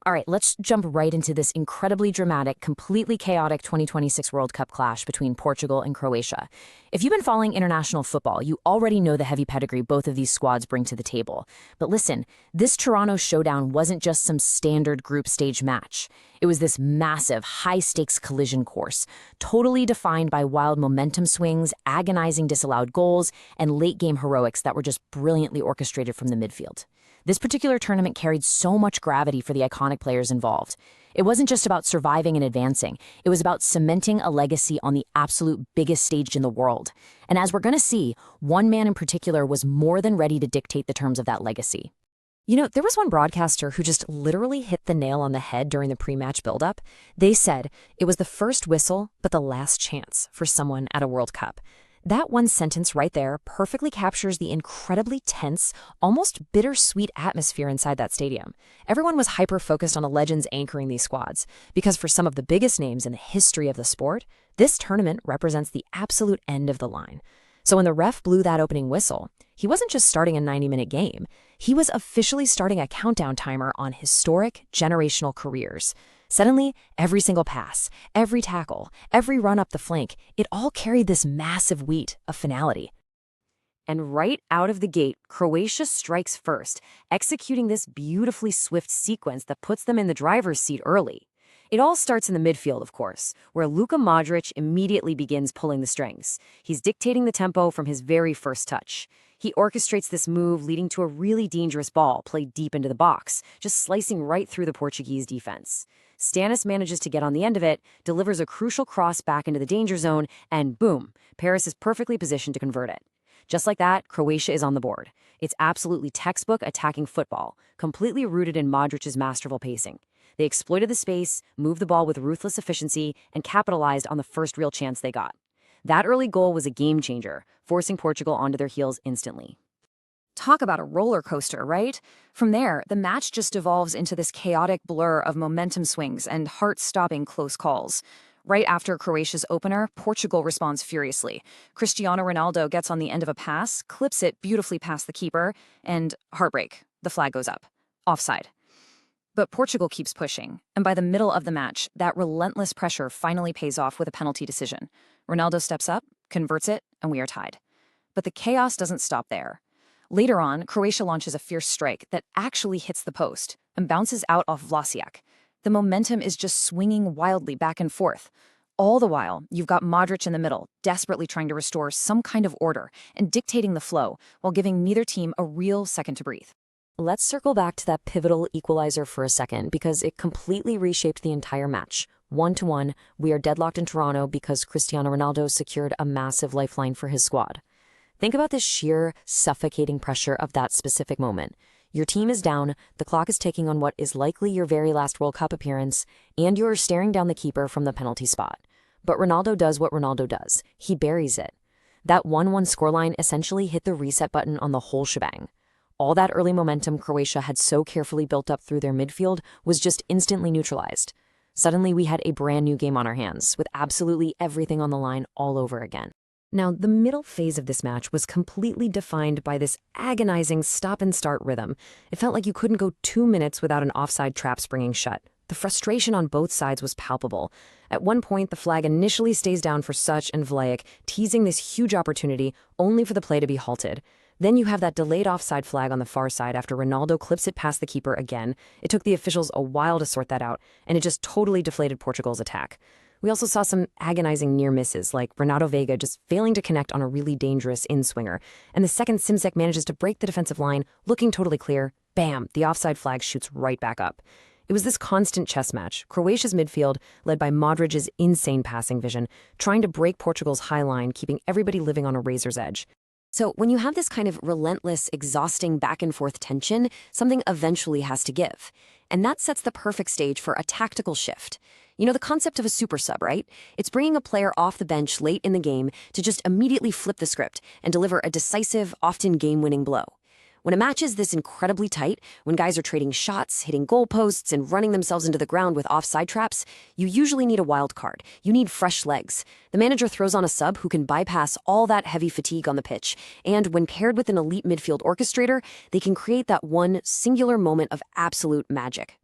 All right, let's jump right into this incredibly dramatic, completely chaotic 2026 World Cup clash between Portugal and Croatia. If you've been following international football, you already know the heavy pedigree both of these squads bring to the table. But listen, this Toronto Showdown wasn't just some standard group stage match. It was this massive, high-stakes collision course, totally defined by wild momentum swings, agonizing disallowed goals, and late-game heroics that were just brilliantly orchestrated from the midfield. This particular tournament carried so much gravity for the iconic players involved. It wasn't just about surviving and advancing. It was about cementing a legacy on the absolute biggest stage in the world. And as we're going to see, one man in particular was more than ready to dictate the terms of that legacy. You know, there was one broadcaster who just literally hit the nail on the head during the pre-match buildup. They said it was the first whistle, but the last chance for someone at a World Cup. That one sentence right there perfectly captures the incredibly tense, almost bittersweet atmosphere inside that stadium. Everyone was hyper-focused on the legends anchoring these squads, because for some of the biggest names in the history of the sport, this tournament represents the absolute end of the line. So when the ref blew that opening whistle, he wasn't just starting a 90-minute game. He was officially starting a countdown timer on historic, generational careers. Suddenly, every single pass, every tackle, every run up the flank, it all carried this massive weight of finality. And right out of the gate, Croatia strikes first, executing this beautifully swift sequence that puts them in the driver's seat early. It all starts in the midfield, of course, where Luka Modric immediately begins pulling the strings. He's dictating the tempo from his very first touch. He orchestrates this move, leading to a really dangerous ball played deep into the box, just slicing right through the Portuguese defense. Stannis manages to get on the end of it, delivers a crucial cross back into the danger zone, and boom, Paris is perfectly positioned to convert it. Just like that, Croatia is on the board. It's absolutely textbook attacking football, completely rooted in Modric's masterful pacing. They exploited the space, moved the ball with ruthless efficiency, and capitalized on the first real chance they got. That early goal was a game changer, forcing Portugal onto their heels instantly. Talk about a roller coaster, right? From there, the match just devolves into this chaotic blur of momentum swings and heart-stopping close calls. Right after Croatia's opener, Portugal responds furiously. Cristiano Ronaldo gets on the end of a pass, clips it beautifully past the keeper, and heartbreak. The flag goes up. Offside. But Portugal keeps pushing, and by the middle of the match, that relentless pressure finally pays off with a penalty decision. Ronaldo steps up, converts it, and we are tied. But the chaos doesn't stop there. Later on, Croatia launches a fierce strike that actually hits the post and bounces out off Vlasiak. The momentum is just swinging wildly back and forth. All the while, you've got Modric in the middle, desperately trying to restore some kind of order and dictating the flow while giving neither team a real second to breathe. Let's circle back to that pivotal equalizer for a second because it completely reshaped the entire match. 1-1, we are deadlocked in Toronto because Cristiano Ronaldo secured a massive lifeline for his squad. Think about the sheer, suffocating pressure of that specific moment. Your team is down, the clock is ticking on what is likely your very last World Cup appearance, and you are staring down the keeper from the penalty spot. But Ronaldo does what Ronaldo does. He buries it. That 1-1 scoreline essentially hit the reset button on the whole shebang. All that early momentum Croatia had so carefully built up through their midfield was just instantly neutralized. Suddenly, we had a brand new game on our hands, with absolutely everything on the line all over again. Now, the middle phase of this match was completely defined by this agonizing stop-and-start rhythm. It felt like you couldn't go 2 minutes without an offside trap springing shut. The frustration on both sides was palpable. At one point, the flag initially stays down for Such and Vlasiak, teasing this huge opportunity, only for the play to be halted. Then you have that delayed offside flag on the far side after Ronaldo clips it past the keeper again. It took the officials a while to sort that out, and it just totally deflated Portugal's attack. We also saw some agonizing near misses, like Renato Veiga just failing to connect on a really dangerous in-swinger. And the second Simsek manages to break the defensive line, looking totally clear, bam, the offside flag shoots right back up. It was this constant chess match, Croatia's midfield, led by Modric's insane passing vision, trying to break Portugal's high line, keeping everybody living on a razor's edge. So when you have this kind of relentless, exhausting back-and-forth tension, something eventually has to give. And that sets the perfect stage for a tactical shift. You know the concept of a super sub, right? It's bringing a player off the bench late in the game to just immediately flip the script and deliver a decisive, often game-winning blow. When a match is this incredibly tight, when guys are trading shots, hitting goalposts, and running themselves into the ground with offside traps, you usually need a wild card. You need fresh legs. The manager throws on a sub who can bypass all that heavy fatigue on the pitch, and when paired with an elite midfield orchestrator, they can create that one singular moment of absolute magic.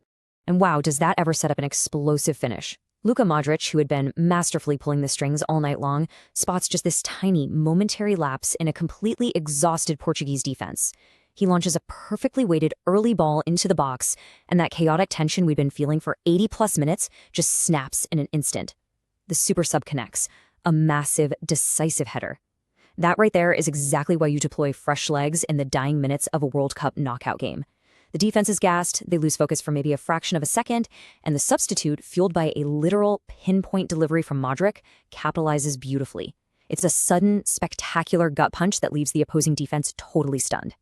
And wow, does that ever set up an explosive finish. Luka Modric, who had been masterfully pulling the strings all night long, spots just this tiny, momentary lapse in a completely exhausted Portuguese defense. He launches a perfectly weighted early ball into the box, and that chaotic tension we'd been feeling for 80-plus minutes just snaps in an instant. The super sub connects, a massive, decisive header. That right there is exactly why you deploy fresh legs in the dying minutes of a World Cup knockout game. The defense is gassed, they lose focus for maybe a fraction of a second, and the substitute, fueled by a literal pinpoint delivery from Modric, capitalizes beautifully. It's a sudden, spectacular gut punch that leaves the opposing defense totally stunned.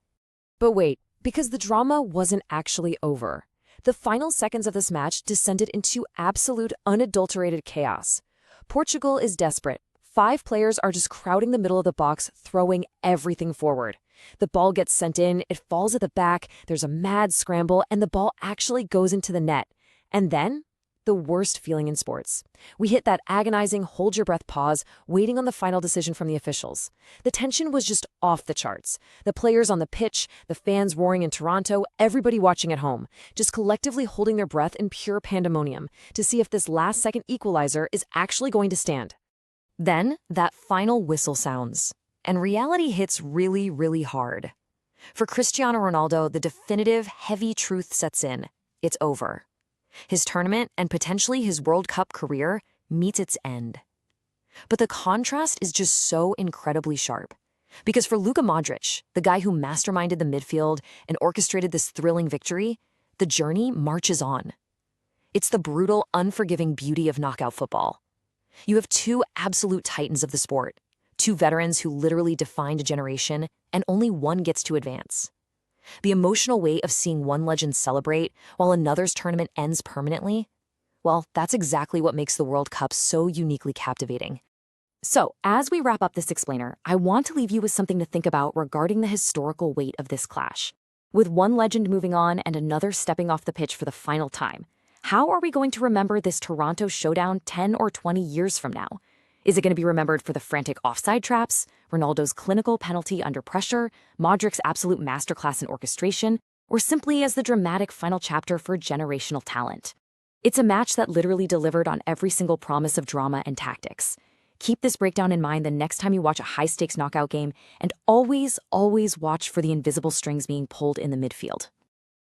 But wait, because the drama wasn't actually over. The final seconds of this match descended into absolute, unadulterated chaos. Portugal is desperate. 5 players are just crowding the middle of the box, throwing everything forward. The ball gets sent in, it falls at the back, there's a mad scramble, and the ball actually goes into the net. And then, the worst feeling in sports. We hit that agonizing hold-your-breath pause, waiting on the final decision from the officials. The tension was just off the charts. The players on the pitch, the fans roaring in Toronto, everybody watching at home, just collectively holding their breath in pure pandemonium to see if this last-second equalizer is actually going to stand. Then, that final whistle sounds, and reality hits really, really hard. For Cristiano Ronaldo, the definitive, heavy truth sets in. It's over. His tournament, and potentially his World Cup career, meets its end. But the contrast is just so incredibly sharp. Because for Luka Modric, the guy who masterminded the midfield and orchestrated this thrilling victory, the journey marches on. It's the brutal, unforgiving beauty of knockout football. You have 2 absolute titans of the sport, 2 veterans who literally defined a generation, and only one gets to advance. The emotional weight of seeing one legend celebrate while another's tournament ends permanently, well, that's exactly what makes the World Cup so uniquely captivating. So, as we wrap up this explainer, I want to leave you with something to think about regarding the historical weight of this clash. With one legend moving on and another stepping off the pitch for the final time, how are we going to remember this Toronto Showdown 10 or 20 years from now? Is it going to be remembered for the frantic offside traps, Ronaldo's clinical penalty under pressure, Modric's absolute masterclass in orchestration, or simply as the dramatic final chapter for generational talent? It's a match that literally delivered on every single promise of drama and tactics. Keep this breakdown in mind the next time you watch a high-stakes knockout game, and always, always watch for the invisible strings being pulled in the midfield.